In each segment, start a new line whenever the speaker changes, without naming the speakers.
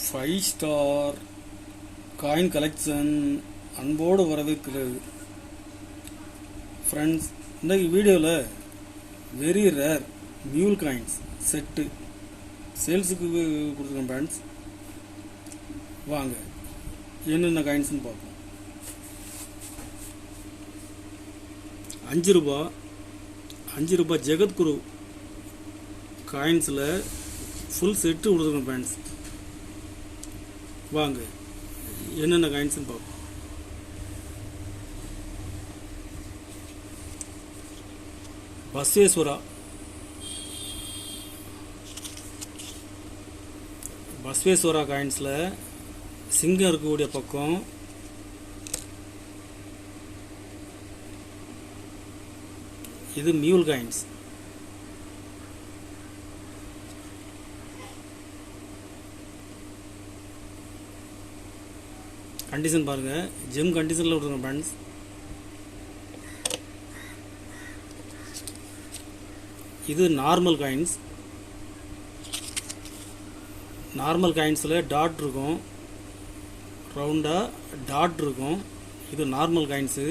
5 star coin collection அன்போடு வரவேற்கிறது. Friends, இந்த வீடியோவில் வெரி ரேர் மியூல் காயின்ஸ் செட்டு சேல்ஸுக்கு கொடுத்துருக்கேன். ஃப்ரெண்ட்ஸ், வாங்க என்னென்ன காயின்ஸ்னு பார்ப்போம். 5 ரூபாய் ஜெகத்குரு காயின்ஸில் ஃபுல் செட்டு கொடுத்துருக்கேன். ஃப்ரெண்ட்ஸ், வாங்க என்னென்ன காயின்ஸ்னு பார்ப்போம். பஸ்வேஸ்வரா காயின்ஸில் சிங்கம் இருக்கக்கூடிய பக்கம் இது மியூல் காயின்ஸ். கண்டிஷன் பாருங்க, ஜெம் கண்டிஷனில் விட்டுருங்க ஃப்ரெண்ட்ஸ். இது நார்மல் காயின்ஸ். நார்மல் காயின்ஸில் டாட் இருக்கும், ரவுண்டாக டாட் இருக்கும். இது நார்மல் காயின்ஸு.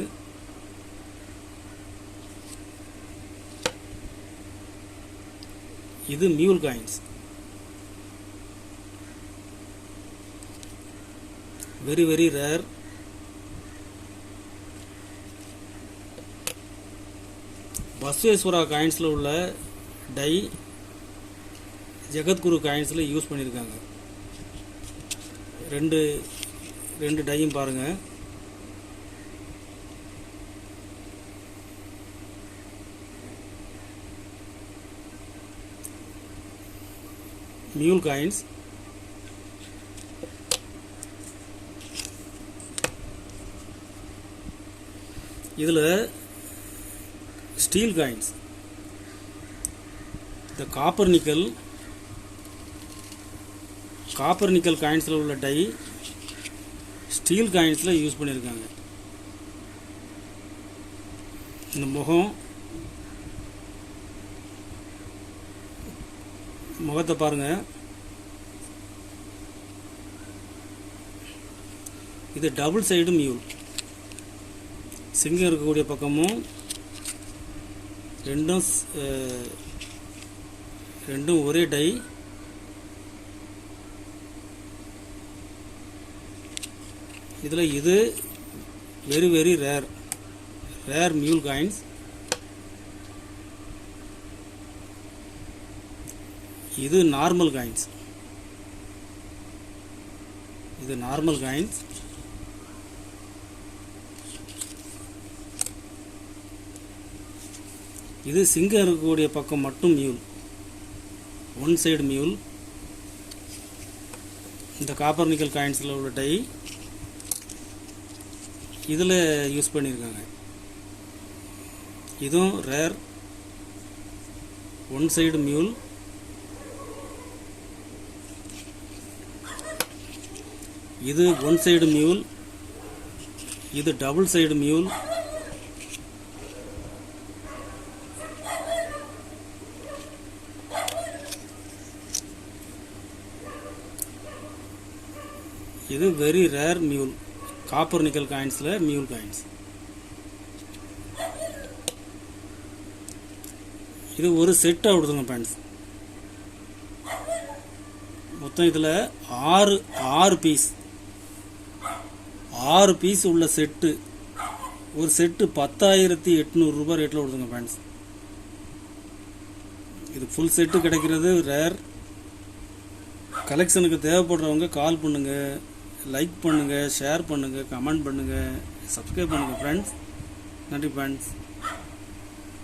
இது mule coins. Very very rare. Basaveshwara காயின்ஸில் உள்ள டை ஜெகத்குரு காயின்ஸில் யூஸ் பண்ணியிருக்காங்க. ரெண்டு டையும் பாருங்கள். Mule coins. இதில் ஸ்டீல் காயின்ஸ். இந்த காப்பர் நிக்கல் காயின்ஸில் உள்ள டை ஸ்டீல் காயின்ஸில் யூஸ் பண்ணியிருக்காங்க. இந்த முகத்தை பாருங்கள். இது டபுள் சைடு மியூல். சிங்கம் இருக்கக்கூடிய பக்கமும் ரெண்டும் ஒரே டை. இதில் இது வெரி வெரி ரேர் மியூல் காயின்ஸ். இது நார்மல் காயின்ஸ். இது சிங்கம் இருக்கக்கூடிய பக்கம் மட்டும் மியூல், ஒன் சைடு மியூல். இந்த காப்பர் நிக்கல் காயின்ஸில் உள்ள டை இதில் யூஸ் பண்ணியிருக்காங்க. இதுவும் ரேர், ஒன் சைடு மியூல். இது ஒன் சைடு மியூல், இது டபுள் சைடு மியூல். இது very rare mule, copper nickel காயின்ஸில் மியூல் காயின்ஸ். இது ஒரு செட்டாக கொடுத்துங்க ஃப்ரெண்ட்ஸ். மொத்தம் இதில் ஆறு பீஸ் உள்ள செட்டு. ஒரு செட்டு 10,800 ரூபாய் ரேட்டில் கொடுத்துங்க ஃப்ரெண்ட்ஸ். இது ஃபுல் செட்டு கிடைக்கிறது ரேர். கலெக்ஷனுக்கு தேவைப்படுறவங்க கால் பண்ணுங்கள், லைக் பண்ணுங்கள், ஷேர் பண்ணுங்கள், கமெண்ட் பண்ணுங்கள், சப்ஸ்கிரைப் பண்ணுங்கள் ஃப்ரெண்ட்ஸ். நன்றி ஃப்ரெண்ட்ஸ்.